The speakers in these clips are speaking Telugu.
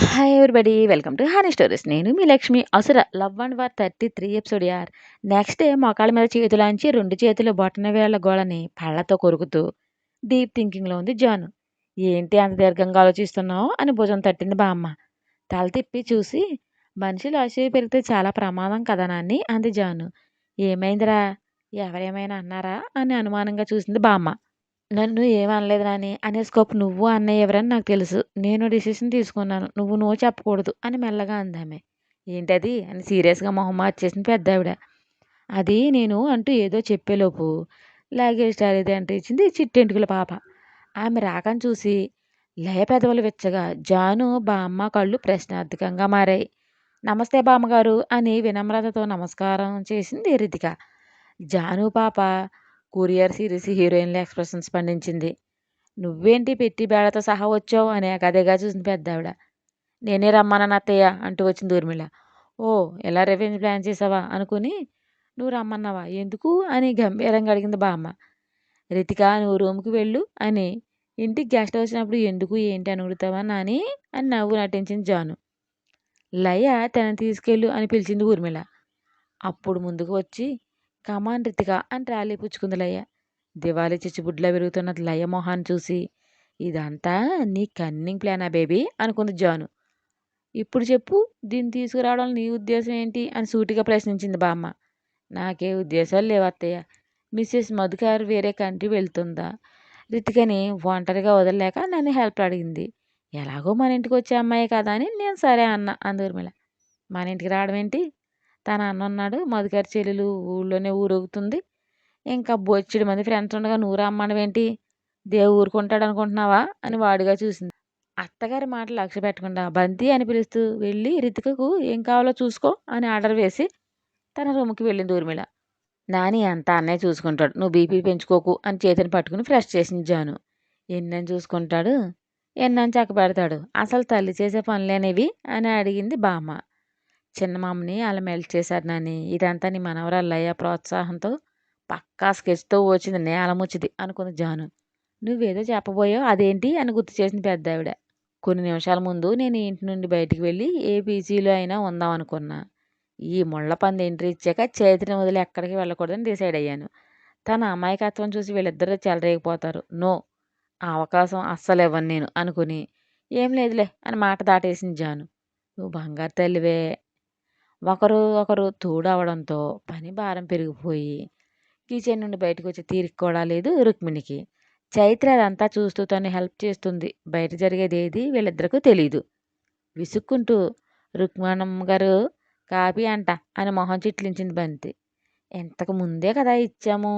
Hi everybody. Welcome to honey stories. నేను మీ లక్ష్మి. అసుర లవ్ అండ్ వార్ 33 ఎపిసోడ్ యార్. నెక్స్ట్ డే మోకాళ్ళ మీద చేతులాంచి 2 చేతులు బొటనవేళ్ల గోళ్ళని పళ్ళతో కొరుకుతూ డీప్ థింకింగ్‌లో ఉంది జాను. ఏంటి అంత దీర్ఘంగా ఆలోచిస్తున్నావు అని భుజం తట్టింది బామ్మ. తల తిప్పి చూసి మనుషులు అసూయ పెరిగితే చాలా ప్రమాదం కదా నాన్ని అంది జాను. ఏమైందిరా? ఎవరేమైనా అన్నారా అని అనుమానంగా చూసింది బామ్మ. నన్ను ఏమనలేదు నాని అనేస్కోపు నువ్వు అన్నయ్య ఎవరని నాకు తెలుసు. నేను డిసిషన్ తీసుకున్నాను. నువ్వు నో చెప్పకూడదు అని మెల్లగా అందామె. ఏంటది అని సీరియస్గా మొహం మార్చేసింది పెద్దావిడ. అది నేను అంటూ ఏదో చెప్పేలోపు లగేజ్ ట్రాలీది ఎంట్రీ ఇచ్చింది చిట్టెంటుకుల పాప. ఆమె రాకని చూసి లయ పెదవులు విచ్చగా జాను బామ్మ కళ్ళు ప్రశ్నార్థకంగా మారాయి. నమస్తే బామ్మగారు అని వినమ్రతతో నమస్కారం చేసింది రితిక. జాను పాప కొరియర్ సిరీస్ హీరోయిన్ల ఎక్స్ప్రెషన్స్ పండించింది. నువ్వేంటి పెట్టి బేడతో సహా వచ్చావు అని గదిగా చూసింది పెద్దావిడ. నేనే రమ్మన్నాను అత్తయ్య అంటూ వచ్చింది ఊర్మిళ. ఓ ఎలా రివెంజ్ ప్లాన్ చేసావా అనుకుని నువ్వు రమ్మన్నావా ఎందుకు అని గంభీరంగా అడిగింది బామ్మ. రితిక నువ్వు రూమ్కి వెళ్ళు అని ఇంటికి గెస్ట్ వచ్చినప్పుడు ఎందుకు ఏంటి అని అడుగుతావా నాని అని నవ్వు నటించింది జాను. లయ తనని తీసుకెళ్ళు అని పిలిచింది ఊర్మిళ. అప్పుడు ముందుకు వచ్చి కమాన్ రితిక అని ట్రాలీ పుచ్చుకుంది లయ. దివాళీ చిచ్చుబుడ్లా పెరుగుతున్న లయ మొహాన్ని చూసి ఇదంతా నీ కన్నింగ్ ప్లానా బేబీ అనుకుంది జాను. ఇప్పుడు చెప్పు దీన్ని తీసుకురావడం నీ ఉద్దేశం ఏంటి అని సూటిగా ప్రశ్నించింది బామ్మ. నాకే ఉద్దేశాలు లేవు అత్తయ్య. మిస్సెస్ మధుకార్ వేరే కంట్రీ వెళ్తుందా రితికని ఒంటరిగా వదలలేక నన్ను హెల్ప్ అడిగింది. ఎలాగో మన ఇంటికి వచ్చే అమ్మాయి కదా అని నేను సరే అన్న అందూర్మిళ. మన ఇంటికి రావడం ఏంటి? తన అన్న ఉన్నాడు. మధుగారి చెల్లెలు ఊళ్ళోనే ఊరొగుతుంది. ఇంకా బొచ్చెడు మంది ఫ్రెండ్స్ ఉండగా నువ్వు రమ్మనవేంటి? దేవు ఊరుకుంటాడు అనుకుంటున్నావా అని వాడిగా చూసింది. అత్తగారి మాటలు లక్ష్య పెట్టకుండా బంతి అని పిలుస్తూ వెళ్ళి రితికకు ఏం కావాలో చూసుకో అని ఆర్డర్ వేసి తన రూమ్కి వెళ్ళింది ఊర్మిళ. నాని అంతా అన్నయ్య చూసుకుంటాడు. నువ్వు బీపీ పెంచుకోకు అని చేతిని పట్టుకుని ఫ్రెష్ చేసింది జాను. ఎన్నని చూసుకుంటాడు? ఎన్నని చక్క పెడతాడు. అసలు తల్లి చేసే పనులేనివి అని అడిగింది బామ్మ. చిన్నమామని అలా మెల్ట్ చేశారు నాని. ఇదంతా నీ మనవరాలయ్య ప్రోత్సాహంతో పక్కా స్కెచ్తో వచ్చింది నేలముచ్చిది అనుకుంది జాను. నువ్వేదో చెప్పబోయావు అదేంటి అని గుర్తు చేసింది పెద్దావిడ. కొన్ని నిమిషాల ముందు నేను ఇంటి నుండి బయటికి వెళ్ళి ఏ పీజీలో అయినా ఉందాం అనుకున్నా. ఈ ముళ్ళ పంది ఎంట్రీ ఇచ్చాక చైత్రని వదిలి ఎక్కడికి వెళ్ళకూడదని డిసైడ్ అయ్యాను. తన అమాయకత్వం చూసి వీళ్ళిద్దరూ చెలరేగిపోతారు. నో, ఆ అవకాశం అస్సలు ఇవ్వను నేను అనుకుని ఏం లేదులే అని మాట దాటేసింది జాను. నువ్వు బంగారు తల్లివే. ఒకరు ఒకరు తోడవడంతో పని భారం పెరిగిపోయి కిచెన్ నుండి బయటకు వచ్చే తీరిక కూడా లేదు రుక్మిణికి. చైత్ర అదంతా చూస్తూ తను హెల్ప్ చేస్తుంది. బయట జరిగేది ఏది వీళ్ళిద్దరికీ తెలీదు. విసుక్కుంటూ రుక్మణమ్మ గారు కాపీ అంట అని మొహం చిట్లించింది బంతి. ఇంతకు ముందే కదా ఇచ్చాము,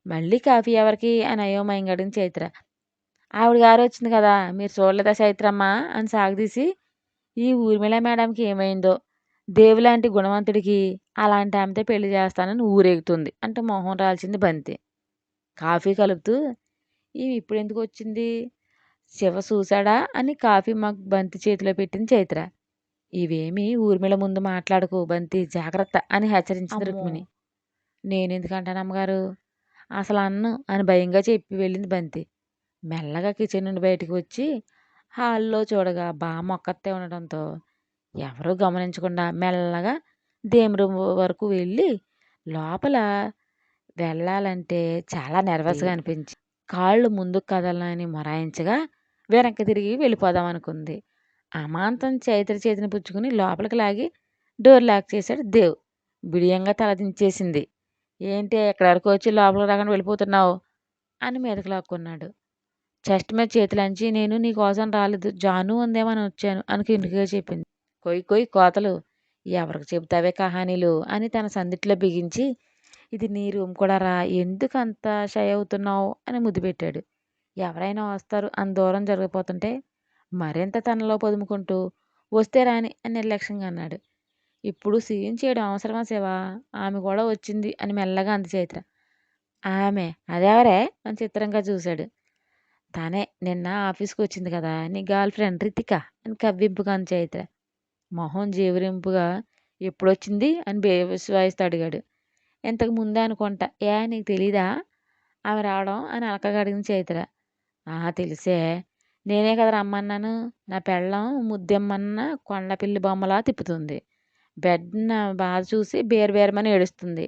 మళ్ళీ కాఫీ ఎవరికి అని అయోమయంగా అడిగింది చైత్ర. ఆవిడ గారు వచ్చింది కదా మీరు చూడలేదా చైత్రమ్మ అని సాగదీసి ఈ ఊర్మిళ మేడంకి ఏమైందో దేవులాంటి గుణవంతుడికి అలాంటి ఆమెతో పెళ్లి చేస్తానని ఊరేగుతుంది అంటూ మొహం రాల్చింది బంతి. కాఫీ కలుపుతూ ఈమె ఇప్పుడు ఎందుకు వచ్చింది శివ చూశాడా అని కాఫీ మగ్ బంతి చేతిలో పెట్టింది చైత్ర. ఇవేమీ ఊర్మిళ ముందు మాట్లాడకు బంతి జాగ్రత్త అని హెచ్చరించింది రుక్మిణి. నేనెందుకంటానమ్మగారు అసలు అన్ను అని భయంగా చెప్పి వెళ్ళింది బంతి. మెల్లగా కిచెన్ నుండి బయటకు వచ్చి హాల్లో చూడగా బామ్మ ఒక్కతే ఉండడంతో ఎవరూ గమనించకుండా మెల్లగా దేమ్ రూమ్ వరకు వెళ్ళి లోపల వెళ్ళాలంటే చాలా నెర్వస్గా అనిపించి కాళ్ళు ముందుకు కదలని మొరాయించగా వెనక్కి తిరిగి వెళ్ళిపోదాం అనుకుంది. అమాంతం చైత్ర చేతిని పుచ్చుకుని లోపలికి లాగి డోర్ లాక్ చేశాడు దేవ్. బిడియంగా తల దించేసింది. ఏంటి ఎక్కడి వరకు వచ్చి లోపలికి రాకుండా వెళ్ళిపోతున్నావు అని మీదకి లాక్కున్నాడు. చెస్ట్ మీద చేతులంచి నేను నీ కోసం రాలేదు జాను ఉందేమని వచ్చాను అని కిందిగా చెప్పింది. కొయ్ కొయ్ కోతలు ఎవరికి చెబుతావే కహానీలు అని తన సందిట్లో బిగించి ఇది నీ రూమ్ కూడా రా ఎందుకు అంత షై అవుతున్నావు అని ముద్దు పెట్టాడు. ఎవరైనా వస్తారు అని దూరం జరిగిపోతుంటే మరింత తనలో పొదుముకుంటూ వస్తే రాని అని నిర్లక్ష్యంగా అన్నాడు. ఇప్పుడు సీన్ చేయడం అవసరమా శివా? ఆమె కూడా వచ్చింది అని మెల్లగా అంది చైత్ర. ఆమె అదెవరే అని చిత్రంగా చూశాడు. తనే నిన్న ఆఫీస్కి వచ్చింది కదా నీ గర్ల్ ఫ్రెండ్ రితిక అని కవ్వింపుగా అంది చైత్ర. మొహం జీవరింపుగా ఎప్పుడొచ్చింది అని బేవిశ్వాయిస్తూ అడిగాడు. ఇంతకు ముందే అనుకుంటా. ఏ నీకు తెలీదా ఆమె రావడం అని అలకగా అడిగింది చైత్ర. తెలిసే నేనే కదా రమ్మన్నాను. నా పెళ్ళాం ముద్దెమ్మన్న కొండపిల్లి బొమ్మలా తిప్పుతుంది. బెడ్ నా బాధ చూసి బేరుబేరమని ఏడుస్తుంది"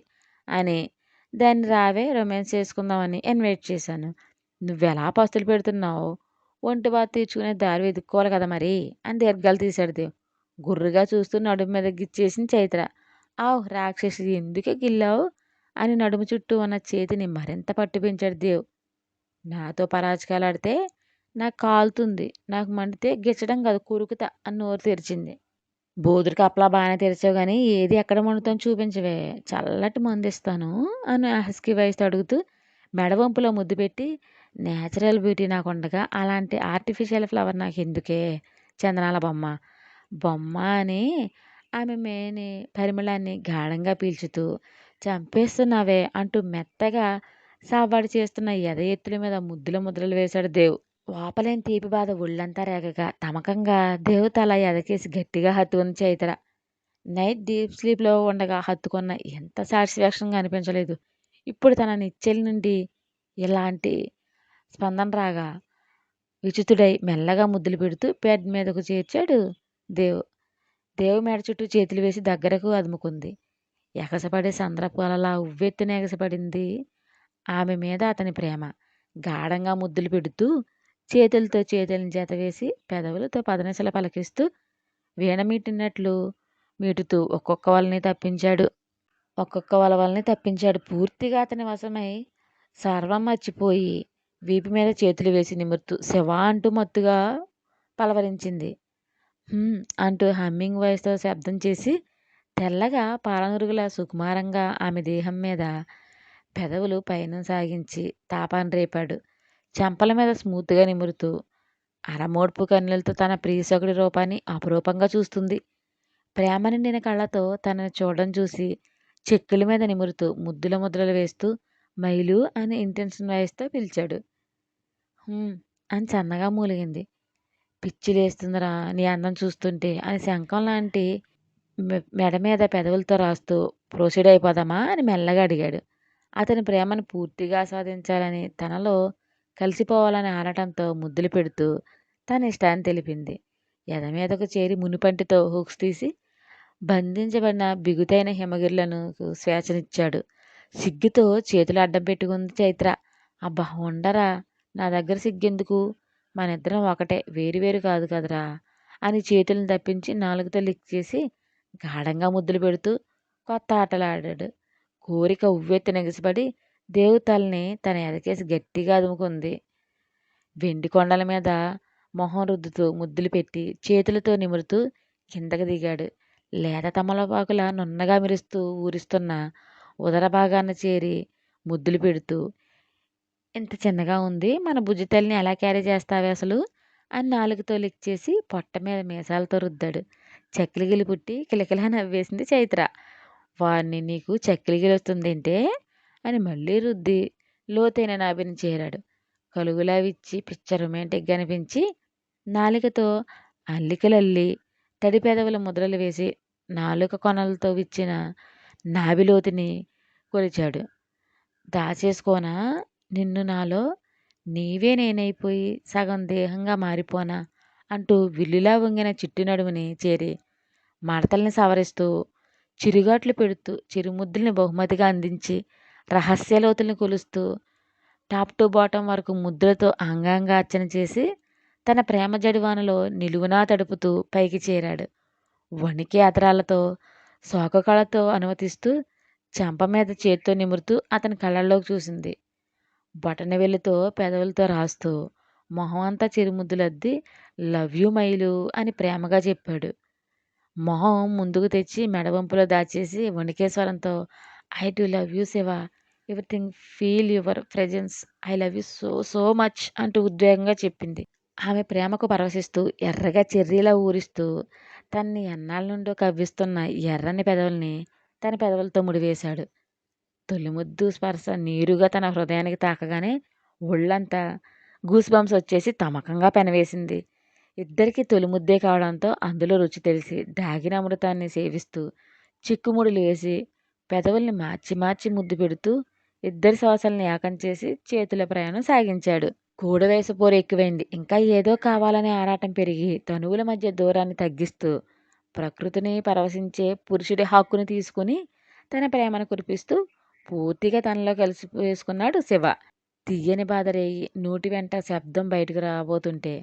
అని దాన్ని రావే రొమాన్స్ చేసుకుందామని ఇన్వైట్ చేశాను. "నువ్వెలా పస్తులు పెడుతున్నావు? ఒంటి బాధ తీర్చుకునే దారి వెతుక్కోవాలి కదా మరి" అని దీర్ఘాలు తీశాడు దేవ్. గుర్రుగా చూస్తూ నడుము మీద గిచ్చేసింది చైత్ర. "ఆవ్ రాక్షసి ఎందుకే గిల్లావు" అని నడుము చుట్టూ ఉన్న చేతిని మరింత పట్టు పెంచాడు దేవ్. "నాతో పరాచికాలాడితే నాకు కాలుతుంది. నాకు మండితే గిచ్చడం కాదు కురుకుతా" అని నోరు తెరిచింది. "బూదురు కప్పలా బానే తెరిచావు గానీ ఏది ఎక్కడ మండుతోంది చూపించవే. చల్లటి మందిస్తాను" అని హస్కీ వాయిస్‌తో అడుగుతూ మెడ వంపులో ముద్దు పెట్టి, "నేచురల్ బ్యూటీ నాకుండగా అలాంటి ఆర్టిఫిషియల్ ఫ్లవర్ నాకెందుకే చందనాల బొమ్మ" బొమ్మ అని ఆమె మేని పరిమళాన్ని గాఢంగా పీల్చుతూ, "చంపేస్తున్నావే" అంటూ మెత్తగా సవ్వడి చేస్తున్న ఎద ఎత్తుల మీద ముద్దుల ముద్రలు వేశాడు దేవ్. లోపలేని తీపి బాధ ఒళ్ళంతా రేగగా తమకంగా దేవ్ తల ఎదకేసి గట్టిగా హత్తుకుంది చైత్ర. నైట్ డీప్ స్లీప్‌లో ఉండగా హత్తుకున్న ఎంత సాటిస్ఫాక్షన్‌గా అనిపించలేదు. ఇప్పుడు తన నిచ్చెలి నుండి ఇలాంటి స్పందన రాగా విచిత్రుడై మెల్లగా ముద్దులు పెడుతూ బెడ్ మీదకు చేర్చాడు దేవ్. దేవ్ మెడ చుట్టూ చేతులు వేసి దగ్గరకు అదుముకుంది. ఎగసపడే సంద్రపు అలలా ఉవ్వెత్తున ఎగసిపడింది ఆమె మీద అతని ప్రేమ. గాఢంగా ముద్దులు పెడుతూ చేతులతో చేతుల్ని జతవేసి పెదవులతో పదనిసలు పలికిస్తూ వీణ మీటుతూ ఒక్కొక్క వలవల్ని తప్పించాడు. పూర్తిగా అతని వశమై సర్వం మర్చిపోయి వీపు మీద చేతులు వేసి నిమురుతూ శివ అంటూ మత్తుగా పలవరించింది. అంటూ హమ్మింగ్ వాయిస్‌తో శబ్దం చేసి తెల్లగా పాలనురుగులా సుకుమారంగా ఆమె దేహం మీద పెదవులు పయనం సాగించి తాపాన్ని రేపాడు. చెంపల మీద స్మూత్‌గా నిమురుతూ అరమోడ్పు కన్నులతో తన ప్రియసకుడి రూపాన్ని అపురూపంగా చూస్తుంది. ప్రేమ నిండిన కళ్ళతో తనని చూడడం చూసి చెక్కుల మీద నిమురుతూ ముద్దుల ముద్రలు వేస్తూ మైలు అని ఇంటెన్షన్ వాయిస్‌తో పిలిచాడు. అని సన్నగా మూలిగింది. "పిచ్చిలేస్తుందిరా నీ అందం చూస్తుంటే" అని శంఖం లాంటి మెడ మీద పెదవులతో రాస్తూ ప్రొసీడ్ అయిపోదామా అని మెల్లగా అడిగాడు. అతని ప్రేమను పూర్తిగా ఆస్వాదించాలని తనలో కలిసిపోవాలని ఆరాటంతో ముద్దులు పెడుతూ తన ఇష్టాన్ని తెలిపింది. ఎద మీదకు చేరి మునిపంటితో హుక్స్ తీసి బంధించబడిన బిగుతైన హిమగిరులను స్వేచ్ఛనిచ్చాడు. సిగ్గుతో చేతులు అడ్డం పెట్టుకుంది చైత్ర. "అబ్బా ఉండరా, నా దగ్గర సిగ్గెందుకు, మనిద్దరం ఒకటే, వేరు కాదు కదరా" అని చేతులను తప్పించి నాలుగుతో లిక్ చేసి గాఢంగా ముద్దులు పెడుతూ కొత్త ఆటలాడాడు. కోరిక ఉవ్వెత్తున ఎగసిపడి దేవు తలని తన ఎదకేసి గట్టిగా అదుముకుంది. వెండి కొండల మీద మొహం రుద్దుతూ ముద్దులు పెట్టి చేతులతో నిమురుతూ కిందకి దిగాడు. లేత తమలపాకులా నున్నగా ఊరిస్తున్న ఉదర భాగాన చేరి ముద్దులు పెడుతూ, "ఇంత చిన్నగా ఉంది, మన బుజ్జితల్లిని ఎలా క్యారీ చేస్తావే అసలు" అని నాలుగుతో లిక్ చేసి పొట్ట మీద మీసాలతో రుద్దాడు. చక్కిలిగిలి పుట్టి కిలకిలా నవ్వేసింది చైత్ర. "వారిని నీకు చక్కిలిగిలి వస్తుందేంటే" అని మళ్ళీ రుద్ది లోతైన నాభిని చేరాడు. కలుగులా విచ్చి పిచ్చ రొమాంటిక్గా అనిపించి నాలికతో అల్లికలల్లి తడి పెదవుల ముద్రలు వేసి నాలుక కొనలతో విచ్చిన నాభిలోతుని కొలిచాడు. "దాచేసుకోనా నిన్ను నాలో, నీవే నేనైపోయి సగం దేహంగా మారిపోనా" అంటూ విల్లులా వంగిన చిట్టు నడుముని చేరి మడతల్ని సవరిస్తూ చిరుగాట్లు పెడుతూ చిరుముద్దుల్ని బహుమతిగా అందించి రహస్యలోతుల్ని కొలుస్తూ టాప్ టు బాటం వరకు ముద్దులతో అంగాంగార్చన చేసి తన ప్రేమ జడివానలో నిలువునా తడుపుతూ పైకి చేరాడు. వణికే అతరాలతో శోకకళతో అనుమతిస్తూ చెంప మీద చేత్తో నిమురుతూ అతని కళ్ళల్లోకి చూసింది. బొటనవేలుతో పెదవులతో రాస్తూ మొహం అంతా చిరుముద్దులద్ది "లవ్ యూ మైలు" అని ప్రేమగా చెప్పాడు. మొహం ముందుకు తెచ్చి మెడవంపులో దాచేసి వణికే స్వరంతో "I do love you Shiva, everything feel your presence, I love you so so much" అంటూ ఉద్వేగంగా చెప్పింది. ఆమె ప్రేమకు పరవశిస్తూ ఎర్రగా చెర్రీలా ఊరిస్తూ తనని ఎన్నాళ్ళ నుండో కవ్విస్తున్న ఎర్రని పెదవుల్ని తన పెదవులతో ముడివేశాడు. తొలిముద్దు స్పర్శ నీరుగా తన హృదయానికి తాకగానే ఒళ్ళంతా గూస్ బంప్స్ వచ్చేసి తమకంగా పెనవేసింది. ఇద్దరికీ తొలిముద్దే కావడంతో అందులో రుచి తెలిసి దాగిన అమృతాన్ని సేవిస్తూ చిక్కుముడులు వేసి పెదవుల్ని మార్చి మార్చి ముద్దు పెడుతూ ఇద్దరి శ్వాసల్ని ఏకం చేసి చేతుల ప్రయాణం సాగించాడు. కూడవేస పోరు ఎక్కువైంది. ఇంకా ఏదో కావాలనే ఆరాటం పెరిగి తనువుల మధ్య దూరాన్ని తగ్గిస్తూ ప్రకృతిని పరవశించే పురుషుడి హక్కుని తీసుకుని తన ప్రేమను కురిపిస్తూ పూర్తిగా తనలో కలిసి వేసుకున్నాడు శివ. తీయని బాధ రేగి నోటి వెంట శబ్దం బయటకు రాబోతుంటే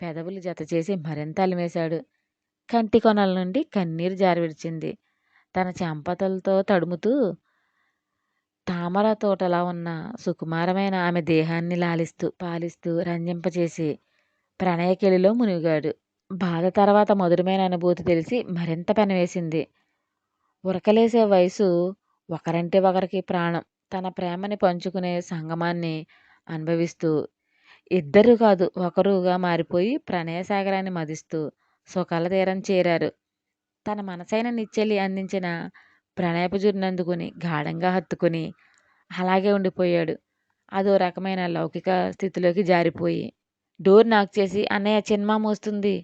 పెదవులు జతచేసి మరింత అలిమేశాడు. కంటి కొనల నుండి కన్నీరు జారవిడిచింది. తన చెంపతలతో తడుముతూ తామర తోటలా ఉన్న సుకుమారమైన ఆమె దేహాన్ని లాలిస్తూ పాలిస్తూ రంజింపచేసి ప్రణయకెలిలో మునిగాడు. బాధ తర్వాత మధురమైన అనుభూతి తెలిసి మరింత పెనవేసింది. ఉరకలేసే వయసు, ఒకరంటే ఒకరికి ప్రాణం. తన ప్రేమని పంచుకునే సంగమాన్ని అనుభవిస్తూ ఇద్దరు కాదు ఒకరుగా మారిపోయి ప్రణయ సాగరాన్ని మదిస్తూ సుఖాల తీరం చేరారు. తన మనసైన నిచ్చెలి అందించిన ప్రణయపు జున్నందుకుని గాఢంగా హత్తుకుని అలాగే ఉండిపోయాడు. అదో రకమైన లౌకిక స్థితిలోకి జారిపోయి డోర్ నాక్ చేసి అన్నయ్య చిన్మామ వస్తుంది,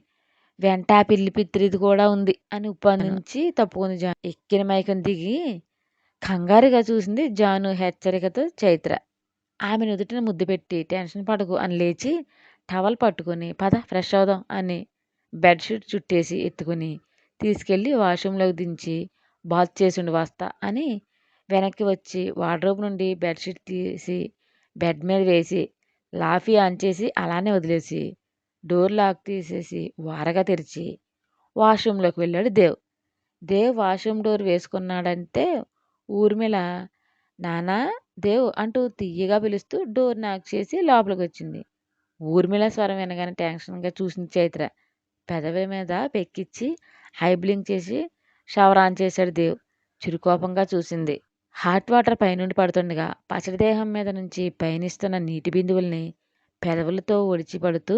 వెంట ఆ పిల్లి పిత్రిది కూడా ఉంది అని నుంచి తప్పుకుంది జాను. ఎక్కిన మైకం దిగి కంగారుగా చూసింది జాను హెచ్చరికతో చైత్ర. ఆమె నుదుటిన ముద్దు పెట్టి టెన్షన్ పడకు అని లేచి టవల్ పట్టుకుని పద ఫ్రెష్ అవుదాం అని బెడ్షీట్ చుట్టేసి ఎత్తుకుని తీసుకెళ్ళి వాష్రూమ్లోకి దించి బాత్ చేసిండు వస్తా అని వెనక్కి వచ్చి వార్డ్రోబ్ నుండి బెడ్షీట్ తీసి బెడ్ మీద వేసి లాఫీ ఆన్ చేసి అలానే వదిలేసి డోర్ లాక్ తీసేసి వారగా తెరిచి వాష్రూమ్లోకి వెళ్ళాడు దేవ్. దేవ్ వాష్రూమ్ డోర్ వేసుకున్నాడంటే ఊర్మిళ నానా దేవ్ అంటూ తీయగా పిలుస్తూ డోర్ నాక్ చేసి లోపలికి వచ్చింది. ఊర్మిళ స్వరం వినగానే టెన్షన్గా చూసింది చైత్ర. పెదవి మీద పెక్కిచ్చి హై బ్లింక్ చేసి షవర్ ఆన్ చేశాడు దేవ్. చిరుకోపంగా చూసింది. హాట్ వాటర్ పైనుండి పడుతుండగా పచ్చడి దేహం మీద నుంచి పయనిస్తున్న నీటి బిందువుల్ని పెదవులతో ఒడిచి పడుతూ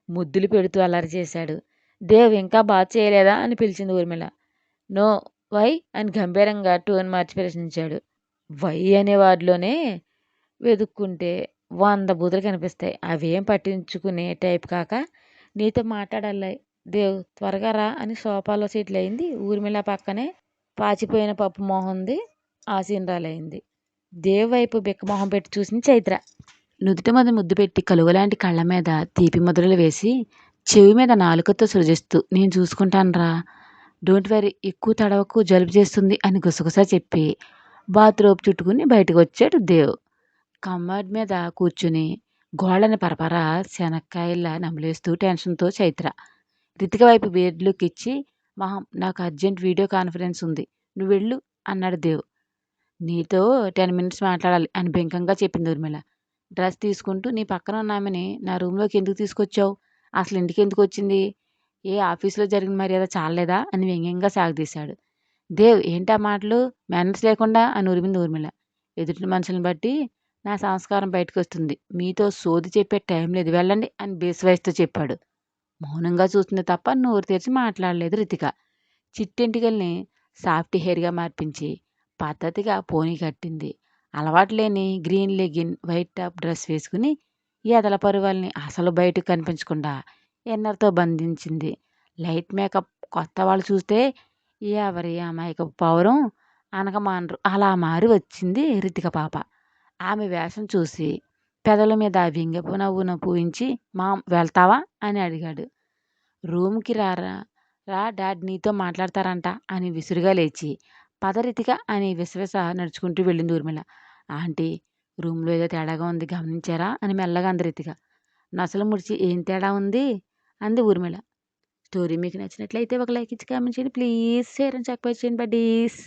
ముద్దులు పెడుతూ అల్లరి చేశాడు. దేవ్ ఇంకా బాత్ చేయలేదా అని పిలిచింది ఊర్మిళ. నో. వై అని గంభీరంగా టోన్ మార్చి ప్రశ్నించాడు. వై అనే వార్డులోనే వెతుక్కుంటే 100 బూతులు కనిపిస్తాయి. అవేం పట్టించుకునే టైప్ కాక నీతో మాట్లాడాలి దేవ్ త్వరగా రా అని సోఫాలో సీట్లు అయింది. ఊర్మిళ పక్కనే పాచిపోయిన పప్పు మొహంది ఆసీనరాలైంది. దేవ్ వైపు బిక్కమొహం పెట్టి చూసింది చైత్ర. నుదుటి మీద ముద్దు పెట్టి కలువలాంటి కళ్ళ మీద తీపి ముద్రలు వేసి చెవి మీద నాలుకతో సృజిస్తూ నేను చూసుకుంటానురా, డోంట్ వరీ, ఎక్కువ తడవకు, జలుబు చేస్తుంది అని గుసగుస చెప్పి బాత్రూమ్ చుట్టుకుని బయటకు వచ్చాడు దేవ్. కమ్మడ్ మీద కూర్చుని గోళ్ళని పరపరా శనక్కాయల్లా నమిలేస్తూ టెన్షన్తో చైత్ర. రితిక వైపు వేడ్ లుక్ ఇచ్చి మహం నాకు అర్జెంట్ వీడియో కాన్ఫరెన్స్ ఉంది, నువ్వు వెళ్ళు అన్నాడు దేవ్. నీతో 10 మినిట్స్ మాట్లాడాలి అని బెంకంగా చెప్పింది ఊర్మిళ. డ్రెస్ తీసుకుంటూ నీ పక్కన ఉన్న ఆమెని నా రూమ్లోకి ఎందుకు తీసుకొచ్చావు, అసలు ఇంటికి ఎందుకు వచ్చింది, ఏ ఆఫీసులో జరిగిన మర్యాద చాలలేదా అని వ్యంగ్యంగా సాగదీశాడు. దేవ్ ఏంటా మాటలు, మేనర్స్ లేకుండా అని ఉరిమింది ఊర్మిళ. ఎదుటి మనుషులను బట్టి నా సంస్కారం బయటకు వస్తుంది, మీతో సోది చెప్పే టైం లేదు, వెళ్ళండి అని బేస్ వాయిస్తో చెప్పాడు. మౌనంగా చూస్తుంది తప్ప నోరు తెరిచి మాట్లాడలేదు రితిక. చిట్టెంటికల్ని సాఫ్ట్ హెయిర్గా మార్పించి పద్ధతిగా పోనీ కట్టింది. అలవాటు లేని green legging white top dress వేసుకుని ఎదల పరువాల్ని అసలు బయటకు కనిపించకుండా ఎన్నర్తో బంధించింది. లైట్ మేకప్ కొత్త వాళ్ళు చూస్తే ఎవరి అమాయకపు పౌరం అనకమానరు అలా మారి వచ్చింది రితిక పాప. ఆమె వేషం చూసి పెదల మీద వ్యంగ్యపు నవ్వును పూయించి మామ్ వెళ్తావా అని అడిగాడు. రూమ్కి రారా, రా డాడ్ నీతో మాట్లాడతారంట అని విసురుగా లేచి పద రితిక అని విసవిస నడుచుకుంటూ వెళ్ళింది ఊర్మిళ. ఆంటీ, రూమ్లో ఏదో తేడాగా ఉంది గమనించారా అని మెల్లగా అంది రితిక. నసలు ముడిచి ఏం తేడా ఉంది అంది ఊర్మిళ. స్టోరీ మీకు నచ్చినట్లయితే ఒక లైక్ ఇచ్చి కామెంట్ చేయండి ప్లీజ్. షేర్ అండ్ సబ్స్క్రైబ్ చేయండి బడ్డీస్.